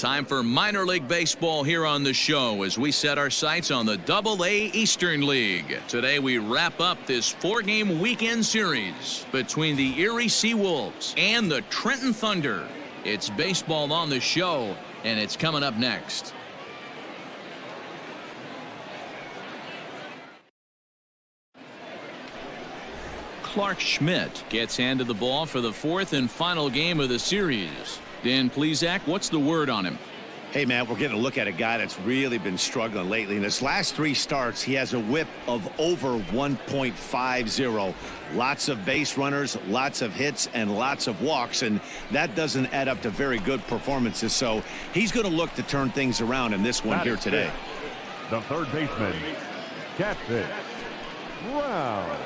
Time for minor league baseball here on the show as we set our sights on the Double-A Eastern League. Today we wrap up this 4-game weekend series between the Erie Seawolves and the Trenton Thunder. It's baseball on the show, and it's coming up next. Clark Schmidt gets handed the ball for the fourth and final game of the series. Dan Plesac, what's the word on him? Hey, man, we're getting a look at a guy that's really been struggling lately. In his last 3 starts, he has a whip of over 1.50. Lots of base runners, lots of hits, and lots of walks, and that doesn't add up to very good performances. So he's going to look to turn things around in this one here today. The third baseman, Catfish. Wow.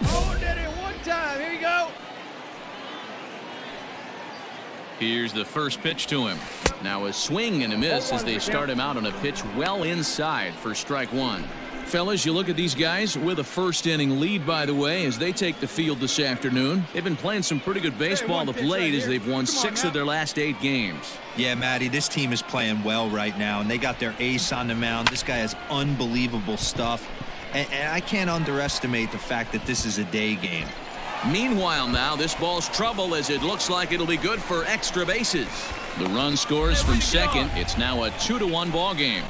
Oh, did it one time. Here you go. Here's the first pitch to him. Now a swing and a miss as they start him out on a pitch well inside for strike one. Fellas, you look at these guys with a first inning lead, by the way, as they take the field this afternoon. They've been playing some pretty good baseball of late as they've won 6 of their last 8 games. Yeah, Matty, this team is playing well right now, and they got their ace on the mound. This guy has unbelievable stuff. And I can't underestimate the fact that this is a day game. Meanwhile now, this ball's trouble as it looks like it'll be good for extra bases. The run scores from second. It's now a 2-1 ball game.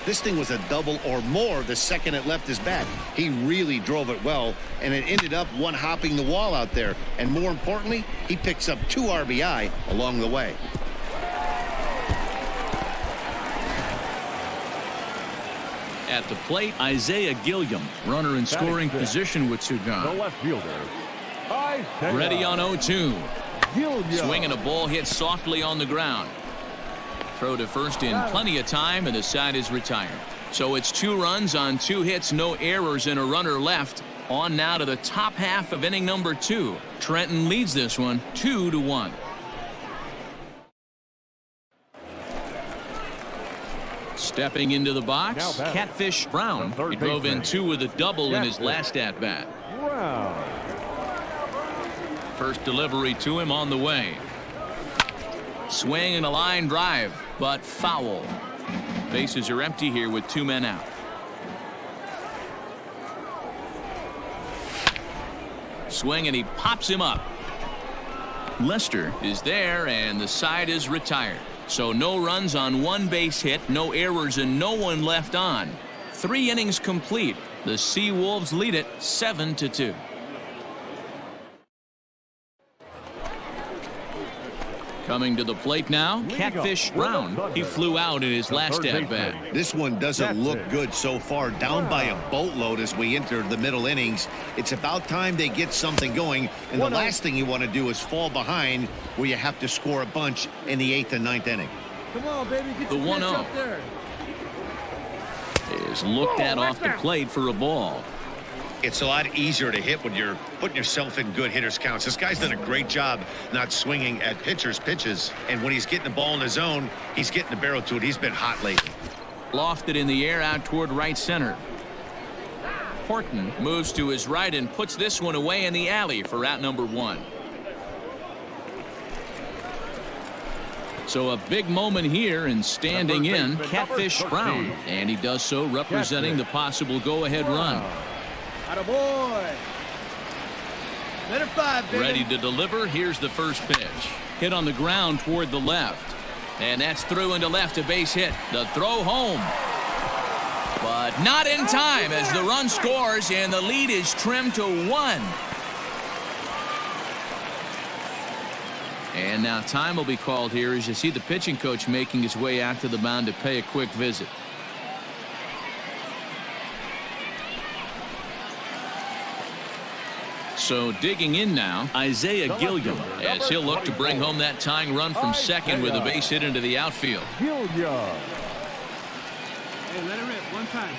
This thing was a double or more the second it left his bat. He really drove it well, and it ended up one-hopping the wall out there. And more importantly, he picks up 2 RBI along the way. At the plate, Isaiah Gilliam, runner in scoring position with 2 The gone. left fielder, Isaiah. Ready on 0-2. Gilliam. Swinging a ball hit softly on the ground. Throw to first in plenty of time, and the side is retired. So it's 2 runs on 2 hits, no errors, and a runner left. On now to the top half of inning number 2. Trenton leads this one 2-1. Stepping into the box, Catfish Brown. He drove in 2 with a double in his last at-bat. Brown. First delivery to him on the way. Swing and a line drive, but foul. Bases are empty here with 2 men out. Swing and he pops him up. Lester is there and the side is retired. So no runs on 1 base hit, no errors, and no one left on. 3 innings complete. The Seawolves lead it 7-2. Coming to the plate now, Catfish Brown. He flew out in his last at-bat. This one doesn't look good so far. Down by a boatload as we enter the middle innings. It's about time they get something going, and the last thing you want to do is fall behind where you have to score a bunch in the 8th and 9th inning. Come on, baby. Get The 1-0 up there. is looked at off the plate for a ball. It's a lot easier to hit when you're putting yourself in good hitters counts. This guy's done a great job not swinging at pitchers' pitches, and when he's getting the ball in the zone, he's getting the barrel to it. He's been hot lately. Lofted in the air out toward right center. Horton moves to his right and puts this one away in the alley for out number 1. So a big moment here, and standing in, Catfish Brown, and he does so representing the possible go-ahead run. Attaboy. Letter 5, baby. Ready to deliver. Here's the first pitch. Hit on the ground toward the left. And that's through into left, a base hit. The throw home. But not in time as the run scores and the lead is trimmed to 1. And now time will be called here as you see the pitching coach making his way out to the mound to pay a quick visit. So digging in now, Isaiah Gilliam, as he'll look to bring home that tying run from second with a base hit into the outfield. Gilliam. Hey, let it rip one time.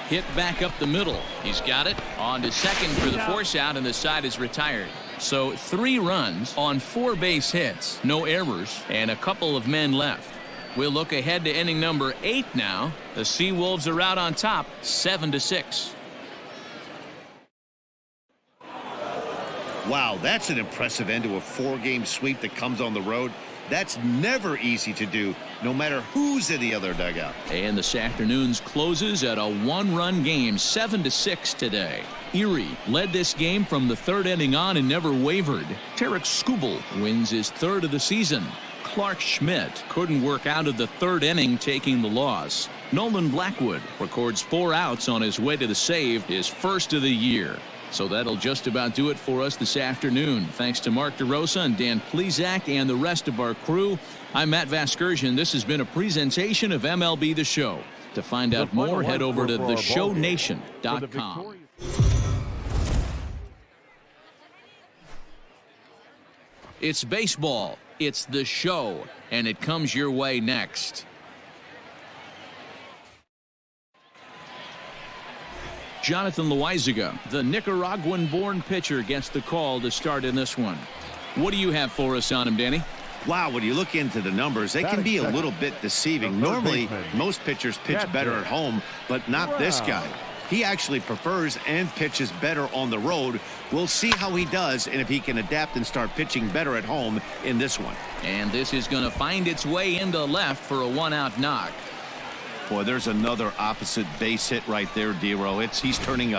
Hit back up the middle. He's got it. On to second for the force out, and the side is retired. So 3 runs on 4 base hits, no errors, and a couple of men left. We'll look ahead to inning number 8 now. The Seawolves are out on top, 7-6. Wow, that's an impressive end to a 4-game sweep that comes on the road. That's never easy to do, no matter who's in the other dugout. And this afternoon's closes at a 1-run game, 7-6 today. Erie led this game from the 3rd inning on and never wavered. Tarek Skubal wins his 3rd of the season. Clark Schmidt couldn't work out of the 3rd inning, taking the loss. Nolan Blackwood records 4 outs on his way to the save, his 1st of the year. So that'll just about do it for us this afternoon. Thanks to Mark DeRosa and Dan Plesac and the rest of our crew. I'm Matt Vasgersian. This has been a presentation of MLB The Show. To find out more, head over to theshownation.com. It's baseball. It's the show, and it comes your way next. Jonathan Loaizaga, the Nicaraguan-born pitcher, gets the call to start in this one. What do you have for us on him, Danny? Wow, when you look into the numbers, they can be a little bit deceiving. Normally, most pitchers pitch better at home, but not this guy. He actually prefers and pitches better on the road. We'll see how he does and if he can adapt and start pitching better at home in this one. And this is going to find its way into left for a 1-out knock. Boy, there's another opposite base hit right there, Dero. He's turning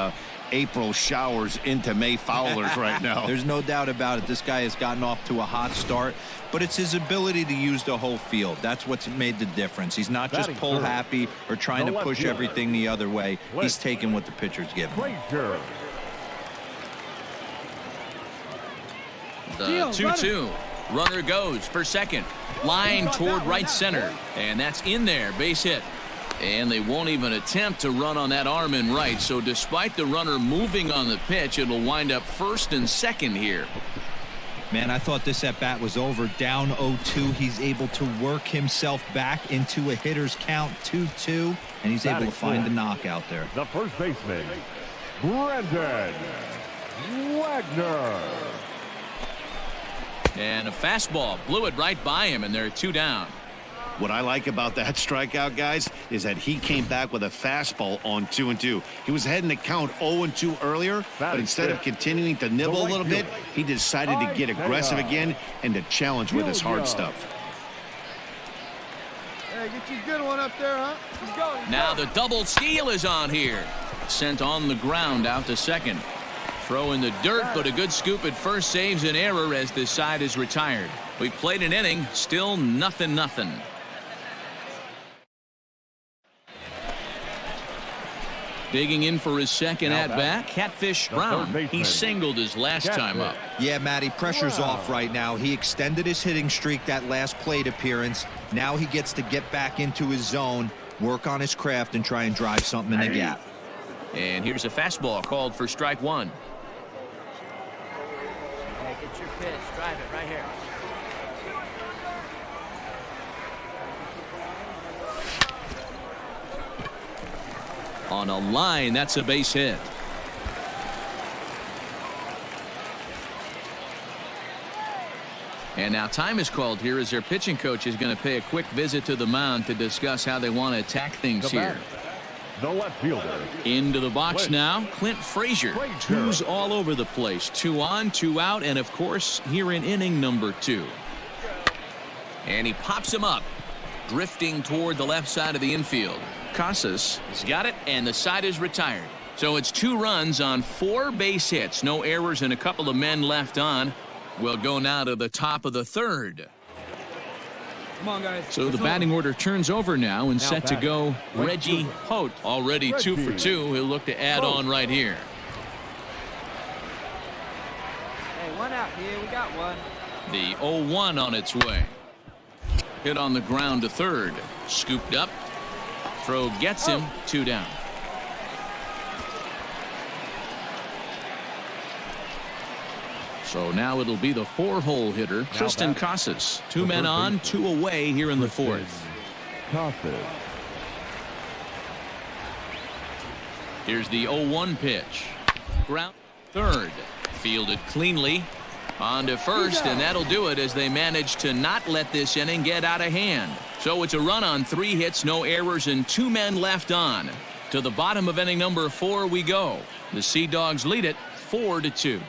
April showers into May foulers right now. There's no doubt about it. This guy has gotten off to a hot start, but it's his ability to use the whole field. That's what's made the difference. He's not just pull happy or trying to push everything the other way. He's taking what the pitcher's giving. The 2-2. Runner goes for second. Line toward right center. And that's in there. Base hit. And they won't even attempt to run on that arm in right. So despite the runner moving on the pitch, it'll wind up first and second here. Man, I thought this at bat was over. Down 0-2. He's able to work himself back into a hitter's count, 2-2, and he's able to find the knockout there. The first baseman, Brendan Wagner. And a fastball blew it right by him, and they're 2 down. What I like about that strikeout, guys, is that he came back with a fastball on 2-2. He was heading to count 0-2 earlier, but instead of continuing to nibble a little bit, he decided to get aggressive again and to challenge with his hard stuff. Hey, get you a good one up there, huh? Let's go. Now the double steal is on here. Sent on the ground out to second. Throw in the dirt, but a good scoop at first saves an error as this side is retired. We've played an inning, still 0-0. Digging in for his second at-bat, Catfish Brown. He singled his last time up. Yeah, Matty, pressure's off right now. He extended his hitting streak that last plate appearance. Now he gets to get back into his zone, work on his craft, and try and drive something in the gap. And here's a fastball called for strike 1. Hey, get your pitch. Drive it right here. On a line, that's a base hit. And now time is called here as their pitching coach is going to pay a quick visit to the mound to discuss how they want to attack things here. The left fielder. Into the box now, Clint Frazier. 2's all over the place. 2 on, 2 out, and of course here in inning number 2. And he pops him up, drifting toward the left side of the infield. Casas has got it, and the side is retired. So it's 2 runs on 4 base hits. No errors and a couple of men left on. We'll go now to the top of the 3rd. Come on, guys. So the batting order turns over now and set to go Reggie Holt. Already 2 for 2. He'll look to add on right here. Hey, 1 out here. We got 1. The 0-1 on its way. Hit on the ground to third. Scooped up. Throw gets him. 2 down. So now it'll be the 4-hole hitter, Tristan Casas. 2 men on, 2 away here in the 4th. Here's the 0-1 pitch. Ground third. Fielded cleanly. On to first, and that'll do it as they manage to not let this inning get out of hand. So it's a run on 3 hits, no errors, and 2 men left on. To the bottom of inning number 4 we go. The Sea Dogs lead it 4-2.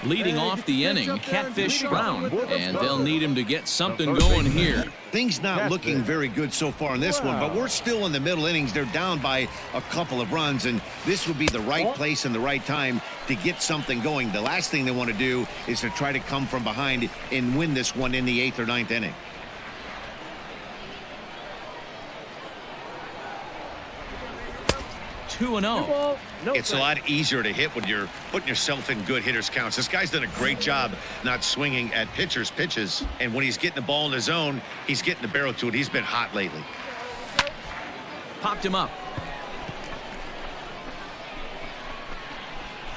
Leading off the inning, Catfish Brown, and they'll need him to get something going here. Things not looking very good so far in this one, but we're still in the middle innings. They're down by a couple of runs, and this would be the right place and the right time to get something going. The last thing they want to do is to try to come from behind and win this one in the 8th or 9th inning. Two and 0. It's a lot easier to hit when you're putting yourself in good hitters counts. This guy's done a great job not swinging at pitchers' pitches, and when he's getting the ball in his zone, he's getting the barrel to it. He's been hot lately. Popped him up.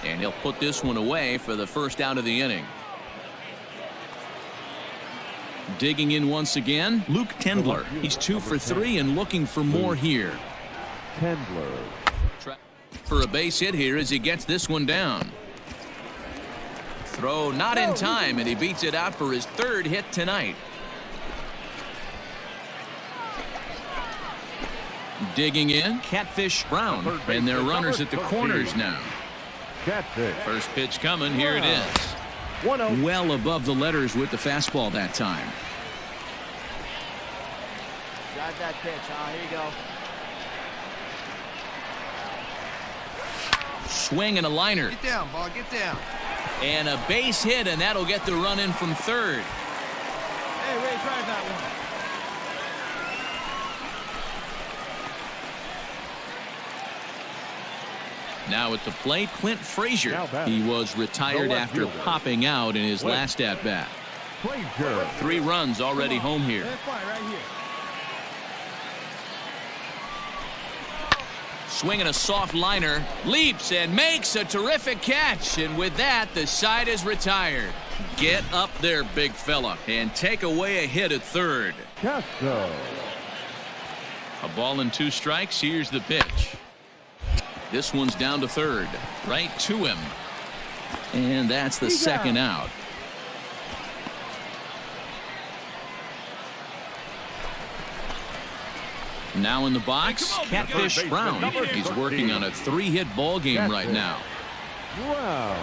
And he'll put this one away for the first out of the inning. Digging in once again, Luke Tendler. He's 2 for 3 and looking for more here. Tendler. For a base hit here as he gets this one down. Throw not in time, and he beats it out for his 3rd hit tonight. Digging in, Catfish Brown, and their runners at the corners now. Catfish. First pitch coming, here it is. Well above the letters with the fastball that time. Got that pitch, huh? Here you go. Swing and a liner. Get down, ball. Get down. And a base hit, and that'll get the run in from 3rd. Hey, Ray, try that one. Now at the plate, Clint Frazier. He was retired after popping out in his last at-bat. 3 runs already home here. Right here. Swinging a soft liner, leaps and makes a terrific catch, and with that the side is retired. Get up there, big fella, and take away a hit at 3rd. Castro. A ball and 2 strikes. Here's the pitch. This one's down to 3rd, right to him, and that's the 2nd out. Now in the box, Catfish Brown. He's working on a 3-hit ball game right now. Wow.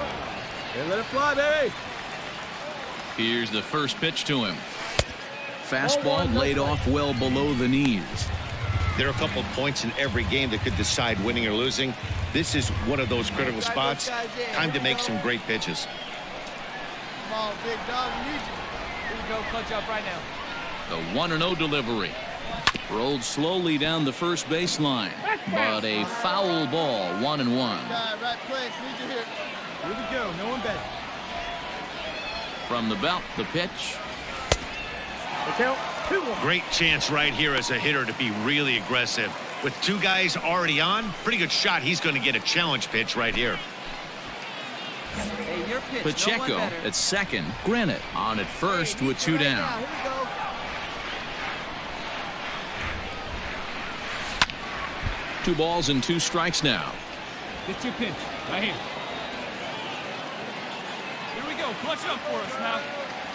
Hey, let it fly, baby. Here's the first pitch to him. Fastball laid off well below the knees. There are a couple of points in every game that could decide winning or losing. This is one of those critical spots. Time to make some great pitches. Come on, big dog. We need you. Here we go. Punch up right now. The 1-0 delivery. Rolled slowly down the first baseline, but a foul ball, 1-1. Right place. Need you here. Here we go. No one better. From the belt, the pitch. The count. 2-1. Great chance right here as a hitter to be really aggressive. With 2 guys already on, pretty good shot. He's going to get a challenge pitch right here. Hey, your pitch. Pacheco no at 2nd. Granite on at 1st with 2 down. Here we go. 2 balls and 2 strikes now. Get your pitch. Right here. Here we go. Clutch up for us now.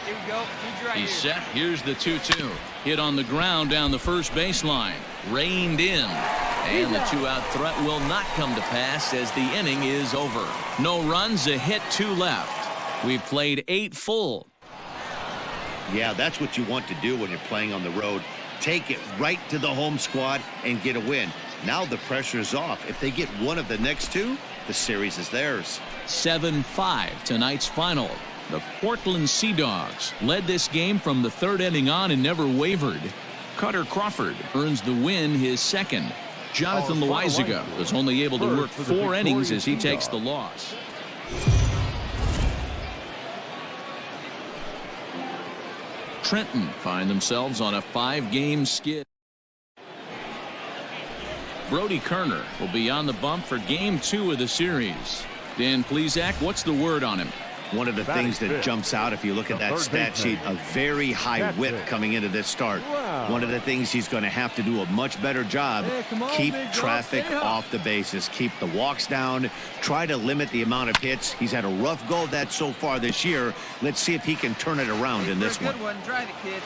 Here we go. Need you right He's here. set. Here's the 2-2. Hit on the ground down the first baseline. Reined in. And the 2-out threat will not come to pass as the inning is over. No runs, a hit, 2 left. We've played 8 full. Yeah, that's what you want to do when you're playing on the road. Take it right to the home squad and get a win. Now the pressure is off. If they get one of the next 2, the series is theirs. 7-5 tonight's final. The Portland Sea Dogs led this game from the 3rd inning on and never wavered. Cutter Crawford earns the win, his 2nd. Jonathan Loizaga was only able to work 4 innings as he takes the loss. Trenton find themselves on a 5-game skid. Brody Kerner will be on the bump for game 2 of the series. Dan Plesac, what's the word on him? One of the things that jumps out if you look at that stat sheet, a very high whip coming into this start. One of the things he's going to have to do a much better job, keep traffic off the bases, keep the walks down, try to limit the amount of hits. He's had a rough go of that so far this year. Let's see if he can turn it around in this one. Good one. Try the kid.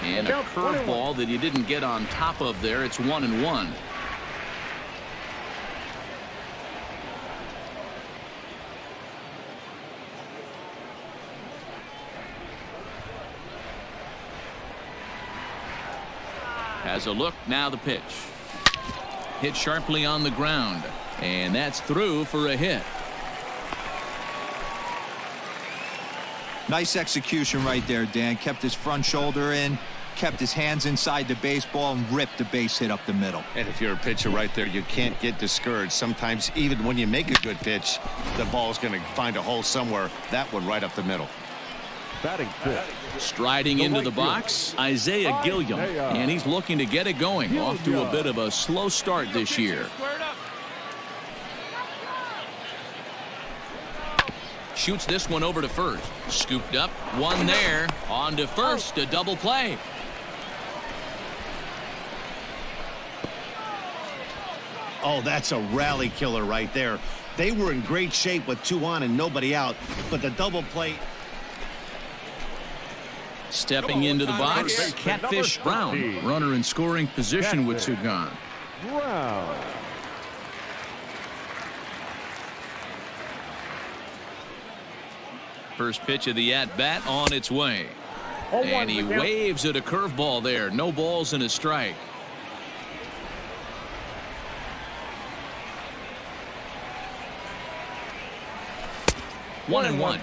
And a curveball that he didn't get on top of there. It's 1-1. Has a look. Now the pitch. Hit sharply on the ground. And that's through for a hit. Nice execution right there, Dan. Kept his front shoulder in, kept his hands inside the baseball, and ripped the base hit up the middle. And if you're a pitcher right there, you can't get discouraged. Sometimes even when you make a good pitch, the ball's going to find a hole somewhere. That one right up the middle. Batting fifth. Striding into the box, Isaiah Gilliam. And he's looking to get it going. Off to a bit of a slow start this year. Shoots this one over to first. Scooped up. One there. On to first. A double play. Oh, that's a rally killer right there. They were in great shape with 2 on and nobody out. But the double play. Stepping into the box, Catfish Brown. Runner in scoring position with 2 gone. Brown. First pitch of the at-bat on its way. And he waves at a curveball there. No balls and a strike. One and one.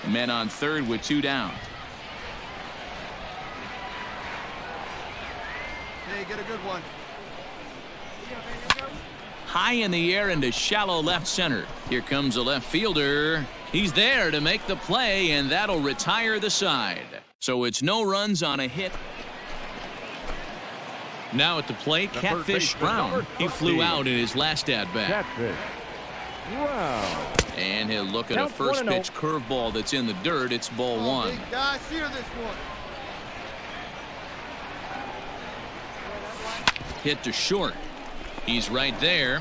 Men on third with 2 down. Hey, get a good one. High in the air into shallow left center. Here comes a left fielder. He's there to make the play, and that'll retire the side. So it's no runs on a hit. Now at the plate, Catfish Brown. He flew out in his last at-bat. Catfish Brown. And he'll look at a first pitch curveball that's in the dirt. It's ball 1. Big guy, sear this one. Hit to short. He's right there.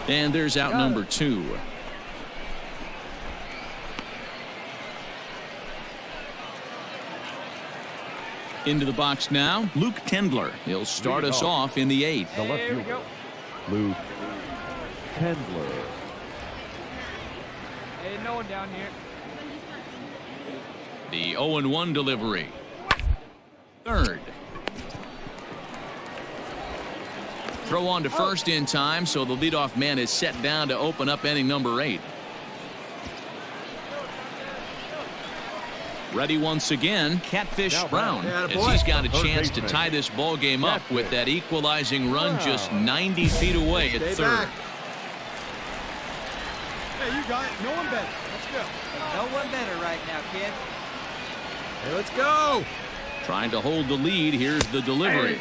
And there's out number 2. Into the box now, Luke Tendler. He'll start us off in the 8th. The left fielder, Luke Tendler. Hey, no one down here. The 0-1 delivery. Third. Throw on to first in time, so the leadoff man is set down to open up inning number 8. Ready once again, Catfish Brown, as he's got a chance to tie this ball game up with that equalizing run just 90 feet away at third. Hey, you got it. No one better. Let's go. No one better right now, kid. Hey, let's go. Trying to hold the lead. Here's the delivery.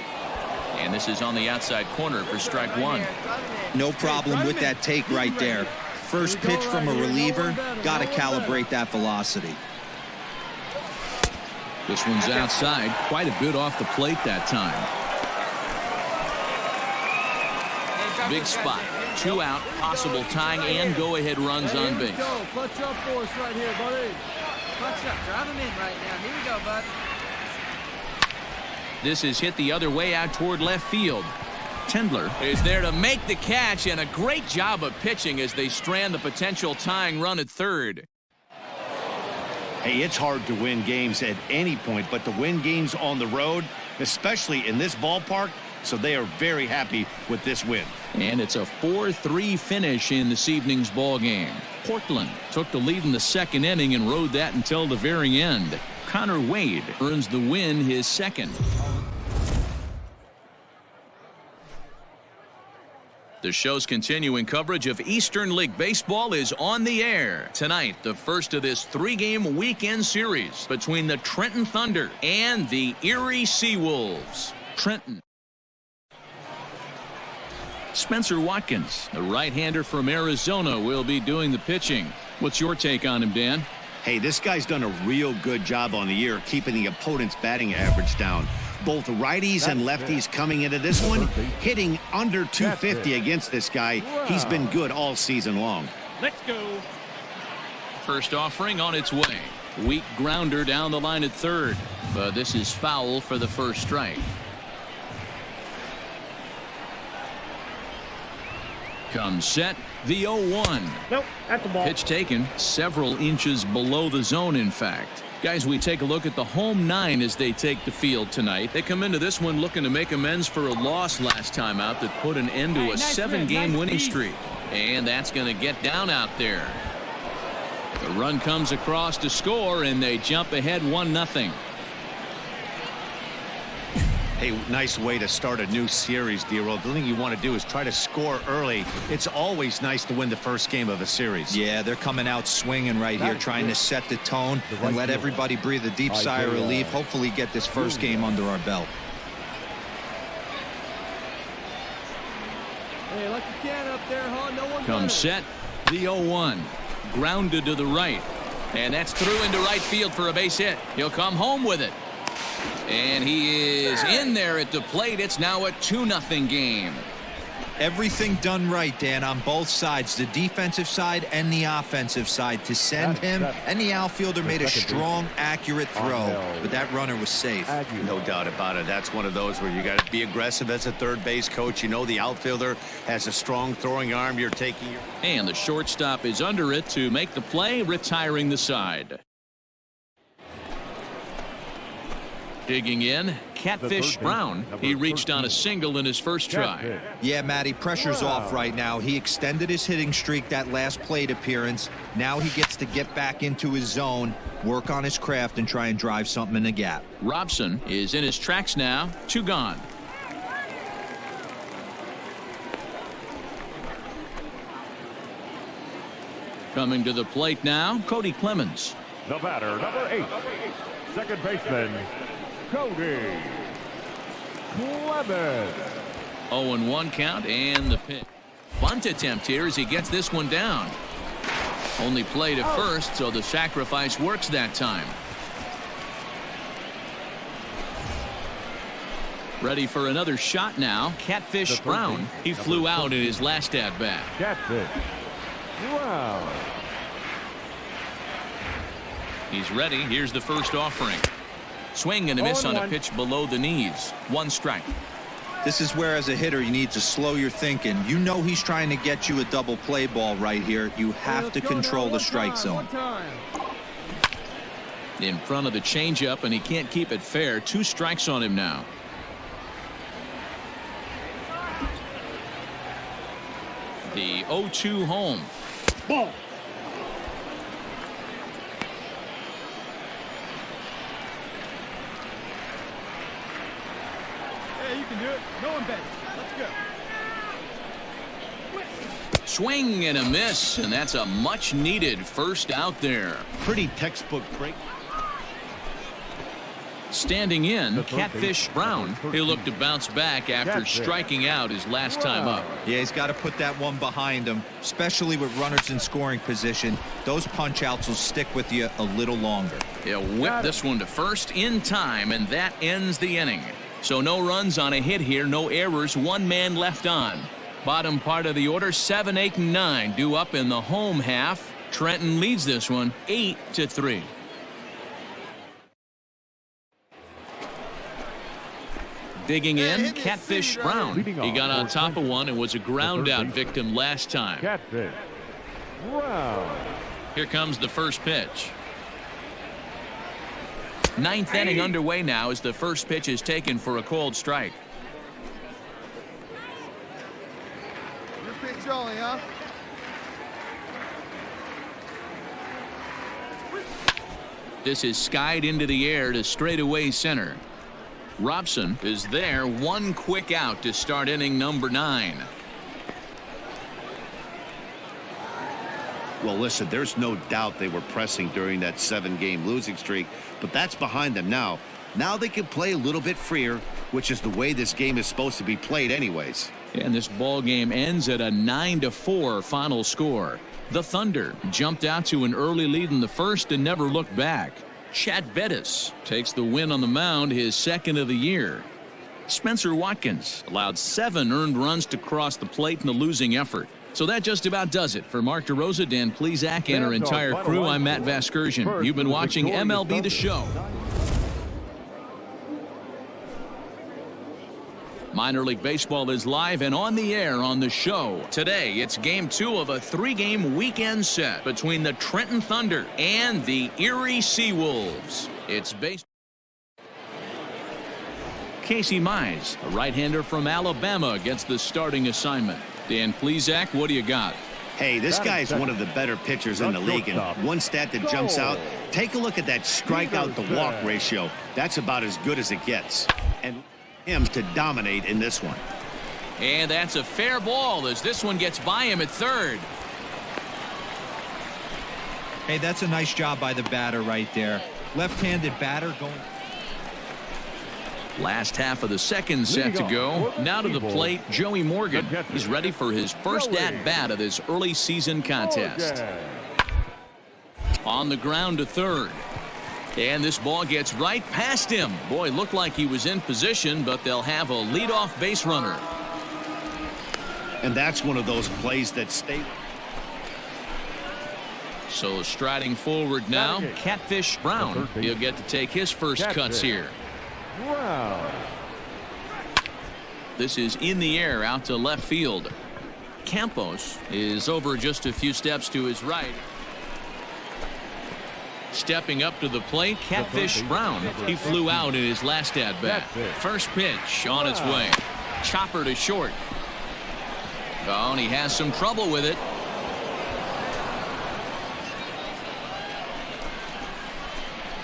And this is on the outside corner for strike 1. No problem with that take right there. First pitch from a reliever, got to calibrate that velocity. This one's outside, quite a bit off the plate that time. Big spot, 2 out, possible tying and go-ahead runs on base. Clutch up for us right here, buddy. Clutch up, drive him in right now. Here we go, bud. This is hit the other way out toward left field. Tendler is there to make the catch, and a great job of pitching as they strand the potential tying run at third. Hey, it's hard to win games at any point, but to win games on the road, especially in this ballpark, so they are very happy with this win. And it's a 4-3 finish in this evening's ball game. Portland took the lead in the 2nd inning and rode that until the very end. Connor Wade earns the win, his 2nd. The show's continuing coverage of Eastern League Baseball is on the air. Tonight, the first of this 3-game weekend series between the Trenton Thunder and the Erie Seawolves. Trenton. Spencer Watkins, the right-hander from Arizona, will be doing the pitching. What's your take on him, Dan? Hey, this guy's done a real good job on the year keeping the opponent's batting average down. Both righties and lefties coming into this one, hitting under 250 against this guy. He's been good all season long. Let's go. First offering on its way. Weak grounder down the line at third. But this is foul for the first strike. Comes set. The 0-1. Nope, that's the ball. Pitch taken several inches below the zone, in fact. Guys, we take a look at the home 9 as they take the field tonight. They come into this one looking to make amends for a loss last time out that put an end to a 7-game winning streak. And that's going to get down out there. The run comes across to score, and they jump ahead 1-0. Hey, nice way to start a new series, D-Roll. The thing you want to do is try to score early. It's always nice to win the first game of a series. Yeah, they're coming out swinging right here, trying to set the tone and let everybody breathe a deep sigh of relief. Hopefully get this first game under our belt. Hey, like you can up there, huh? No one Comes set. The 0-1. Grounded to the right. And that's through into right field for a base hit. He'll come home with it. And he is in there at the plate. It's now a 2-0 game. Everything done right, Dan, on both sides, the defensive side and the offensive side, to send him, and the outfielder made a strong, accurate throw, but that runner was safe. No doubt about it. That's one of those where you got to be aggressive as a third base coach. You know the outfielder has a strong throwing arm. You're taking your... And the shortstop is under it to make the play, retiring the side. Digging in, Catfish Brown. He reached on a single in his first try. Yeah, Matty, pressure's off right now. He extended his hitting streak that last plate appearance. Now he gets to get back into his zone, work on his craft, and try and drive something in the gap. Robson is in his tracks now. 2 gone. Coming to the plate now, Cody Clemens. The batter, number 8, second baseman, Cody Clemens. 0-1 count and the pitch. Bunt attempt here as he gets this one down. Only played at first, so the sacrifice works that time. Ready for another shot now. Catfish Brown. He flew out in his last at bat. Catfish Brown. He's ready. Here's the first offering. Swing and a miss on a pitch below the knees. 1 strike. This is where, as a hitter, you need to slow your thinking. You know he's trying to get you a double play ball right here. You have to control the strike zone. In front of the changeup, and he can't keep it fair. 2 strikes on him now. The 0-2 home. Ball. Hey, you can do it. No one better. Let's go. Swing and a miss, and that's a much needed first out there. Pretty textbook break. Standing in, Catfish Brown. He'll look to bounce back after striking out his last time up. Yeah, he's got to put that one behind him, especially with runners in scoring position. Those punch outs will stick with you a little longer. He'll whip this one to first in time, and that ends the inning. So no runs on a hit here, no errors, 1 man left on. Bottom part of the order, 7, 8, and 9 due up in the home half. Trenton leads this one 8-3. Digging in, Catfish Brown. He got on top of one and was a ground out victim last time. Catfish Brown. Here comes the first pitch. 9th inning underway now as the first pitch is taken for a called strike. Your pitch only, huh? This is skied into the air to straightaway center. Robson is there. 1 quick out to start inning number 9. Well, listen, there's no doubt they were pressing during that 7-game losing streak, but that's behind them now. Now they can play a little bit freer, which is the way this game is supposed to be played anyways. And this ball game ends at a 9-4 final score. The Thunder jumped out to an early lead in the first and never looked back. Chad Bettis takes the win on the mound, his 2nd of the year. Spencer Watkins allowed 7 earned runs to cross the plate in the losing effort. So that just about does it. For Mark DeRosa, Dan Plesac, and our entire crew, I'm Matt Vasgersian. You've been watching MLB The Show. Minor League Baseball is live and on the air on the show. Today, it's Game 2 of a 3-game weekend set between the Trenton Thunder and the Erie Seawolves. It's based. Casey Mize, a right-hander from Alabama, gets the starting assignment. Dan Plesac, what do you got? Hey, this guy is one of the better pitchers in the league, and one stat that jumps out, take a look at that strikeout to walk ratio. That's about as good as it gets. And him to dominate in this one. And that's a fair ball as this one gets by him at third. Hey, that's a nice job by the batter right there. Left-handed batter going. Last half of the second set to go. Now to the plate, Joey Morgan. He's ready for his first at-bat of this early season contest. On the ground to third. And this ball gets right past him. Boy, looked like he was in position, but they'll have a leadoff base runner. And that's one of those plays that stay. So striding forward now, Catfish Brown. He'll get to take his first cuts here. This is in the air out to left field. Campos is over just a few steps to his right. Stepping up to the plate, Catfish Brown. He flew out in his last at-bat. First pitch on its way. Chopper to short. Oh, and he has some trouble with it.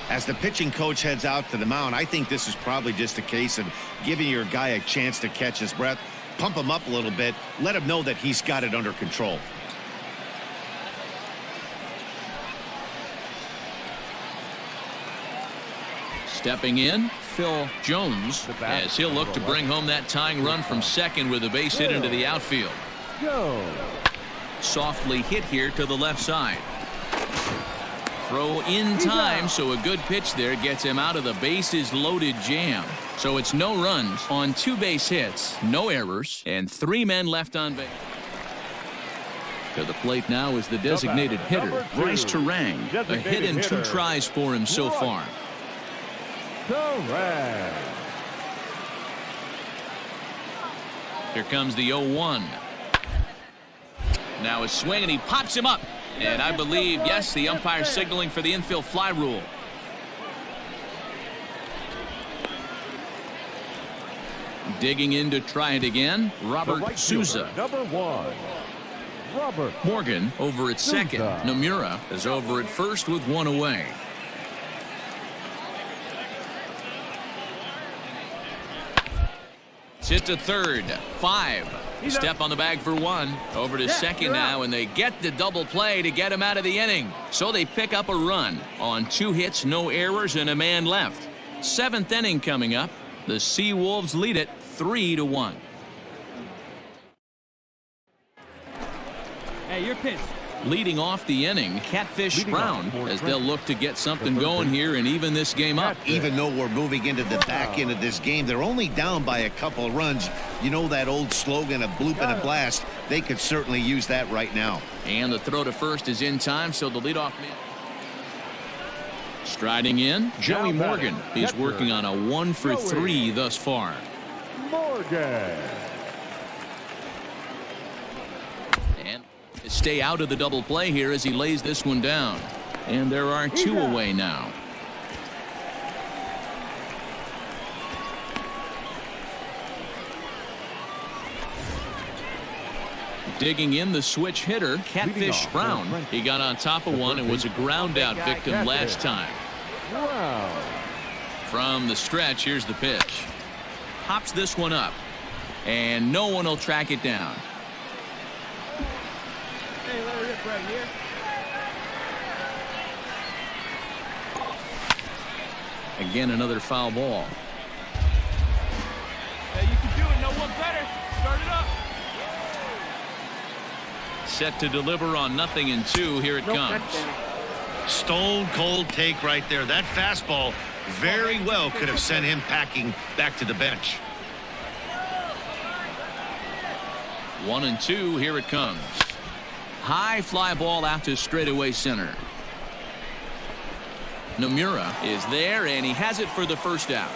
As the pitching coach heads out to the mound, I think this is probably just a case of giving your guy a chance to catch his breath, pump him up a little bit, let him know that he's got it under control. Stepping in, Phil Jones, as he'll look to bring home that tying run from second with a base hit into the outfield. Softly hit here to the left side. Throw in time, so a good pitch there gets him out of the bases loaded jam. So it's no runs on 2 base hits, no errors, and 3 men left on base. To the plate now is the designated hitter, Bryce Terang. A hit and 2 tries for him so far. Here comes the 0-1. Now a swing, and he pops him up. And I believe, yes, the umpire signaling for the infield fly rule. Digging in to try it again, Robert Souza. Morgan over at second. Nomura is over at first with 1 away. Hit to third. 5. Step on the bag for 1. Over to second now, and they get the double play to get him out of the inning. So they pick up a run on 2 hits, no errors, and a man left. 7th inning coming up. The Seawolves lead it 3-1. Hey, you're pitched. Leading off the inning, Catfish Brown, as they'll look to get something going here and even this game up. Even though we're moving into the back end of this game, they're only down by a couple of runs. You know that old slogan, a bloop and a blast. They could certainly use that right now. And the throw to first is in time, so the leadoff man. Striding in, Joey Morgan. He's working on a 1 for 3 thus far. Morgan. And stay out of the double play here as he lays this one down. And there are 2 away now. Digging in, the switch hitter, Catfish Brown. He got on top of one and was a ground out victim last time. From the stretch, here's the pitch. Hops this one up, and no one will track it down. Hey, let her rip right here. Again, another foul ball. Hey, you can do it. No one better. Start it up. Set to deliver on 0-2. Here it comes. Stone cold take right there. That fastball very well could have sent him packing back to the bench. 1-2. Here it comes. High fly ball out to straightaway center. Nomura is there, and he has it for the first out.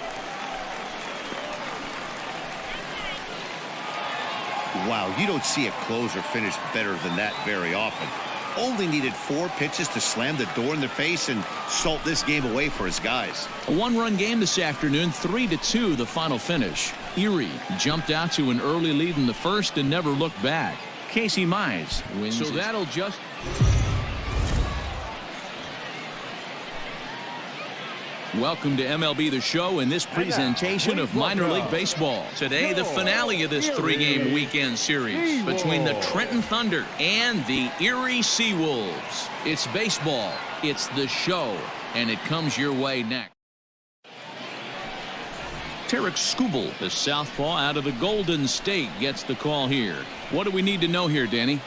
Wow, you don't see a closer finish better than that very often. Only needed 4 pitches to slam the door in their face and salt this game away for his guys. A one-run game this afternoon, 3-2 the final finish. Erie jumped out to an early lead in the first and never looked back. Casey Mize wins. So that'll just... Welcome to MLB The Show and this presentation of minor league baseball. Today, the finale of this 3-game weekend series between the Trenton Thunder and the Erie Seawolves. It's baseball, it's the show, and it comes your way next. Tarek Skubal, the southpaw out of the Golden State, gets the call here. What do we need to know here, Danny?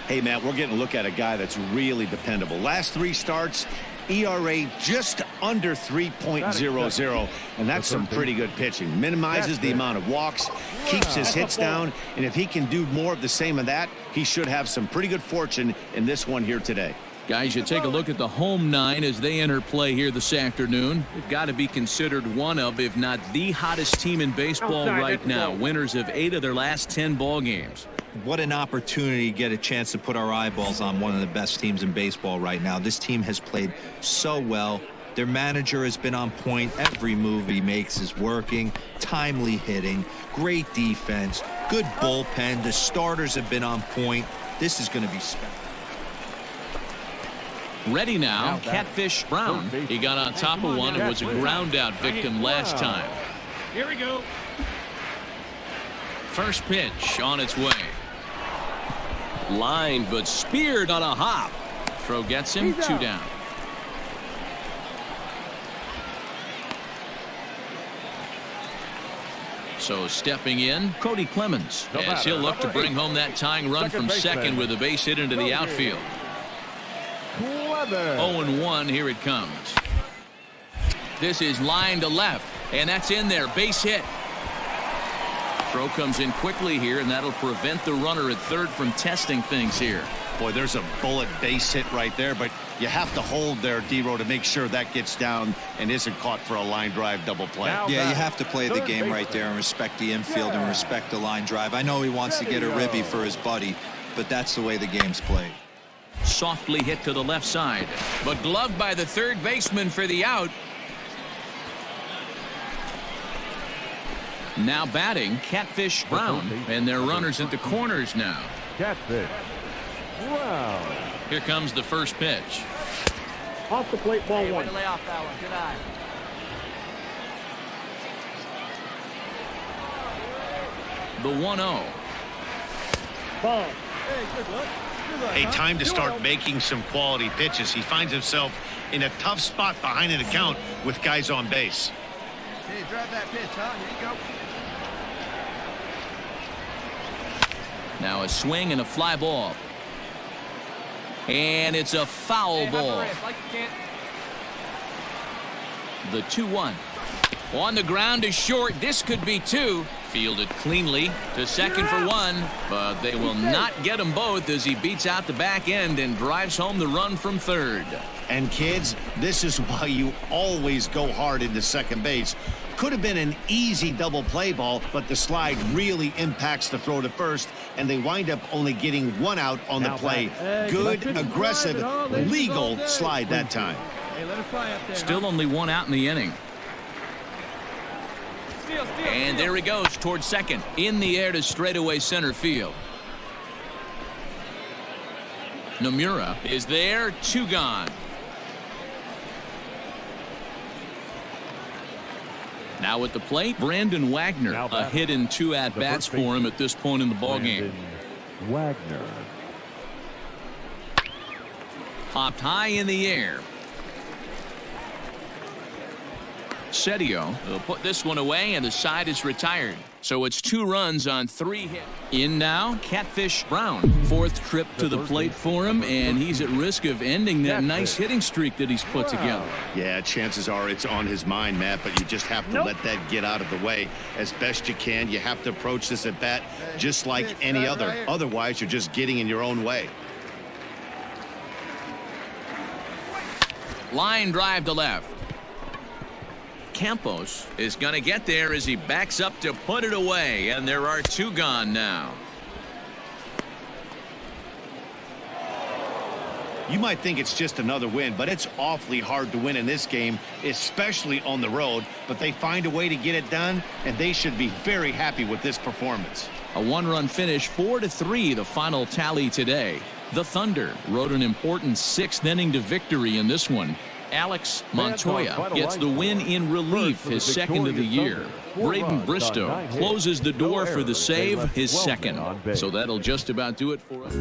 Hey, Matt, we're getting a look at a guy that's really dependable. Last 3 starts, ERA just under 3.00, and that's some pretty good pitching. Minimizes the amount of walks, keeps his hits down, and if he can do more of the same of that, he should have some pretty good fortune in this one here today. Guys, you take a look at the home 9 as they enter play here this afternoon. They've got to be considered one of, if not the hottest team in baseball right now. Winners of 8 of their last 10 ball games. What an opportunity to get a chance to put our eyeballs on one of the best teams in baseball right now. This team has played so well. Their manager has been on point. Every move he makes is working. Timely hitting, great defense, good bullpen. The starters have been on point. This is going to be special. Ready now, Catfish Brown. He got on top of one and was a ground out victim last time. Here we go. First pitch on its way. Lined but speared on a hop. Throw gets him, 2 down. So stepping in, Cody Clemens, as he'll look to bring home that tying run from second with a base hit into the outfield. 0-1, here it comes. This is line to left, and that's in there, base hit. Throw comes in quickly here, and that'll prevent the runner at third from testing things here. Boy, there's a bullet base hit right there, but you have to hold there, D-Row, to make sure that gets down and isn't caught for a line drive double play. Yeah, you have to play the game right there and respect the infield and respect the line drive. I know he wants to get a ribby for his buddy, but that's the way the game's played. Softly hit to the left side, but gloved by the third baseman for the out. Now batting, Catfish Brown, and their runners at the corners now. Catfish Brown. Here comes the first pitch. Off the plate, ball 1. Way to lay off that one. Good eye. The 1-0. Ball. A time to start making some quality pitches. He finds himself in a tough spot behind an account with guys on base. Hey, drive that pitch, huh? Here you go. Now a swing and a fly ball. And it's a foul ball. The 2-1. On the ground is short. This could be 2. Fielded cleanly to second for 1, but they will not get them both as he beats out the back end and drives home the run from third. And kids, this is why you always go hard into second base. Could have been an easy double play ball, but the slide really impacts the throw to first, and they wind up only getting 1 out on the play. Good, aggressive, legal slide that time. Hey, let it fly up there. Still only 1 out in the inning. And there he goes towards second. In the air to straightaway center field. Nomura is there, 2 gone. Now at the plate, Brandon Wagner. A hit in 2 at-bats for him at this point in the ballgame. Wagner. Popped high in the air. Setio will put this one away, and the side is retired. So it's 2 runs on 3 hits. In now, Catfish Brown. 4th trip to the plate for him, and he's at risk of ending that nice hitting streak that he's put together. Yeah, chances are it's on his mind, Matt, but you just have to let that get out of the way as best you can. You have to approach this at bat just like any other. Otherwise, you're just getting in your own way. Line drive to left. Campos is going to get there as he backs up to put it away, and there are 2 gone now. You might think it's just another win, but it's awfully hard to win in this game, especially on the road. But they find a way to get it done, and they should be very happy with this performance. A one-run finish, 4-3, the final tally today. The Thunder rode an important 6th inning to victory in this one. Alex Montoya gets the win in relief, his 2nd of the year. Braden Bristow closes the door for the save, his 2nd. So that'll just about do it for us.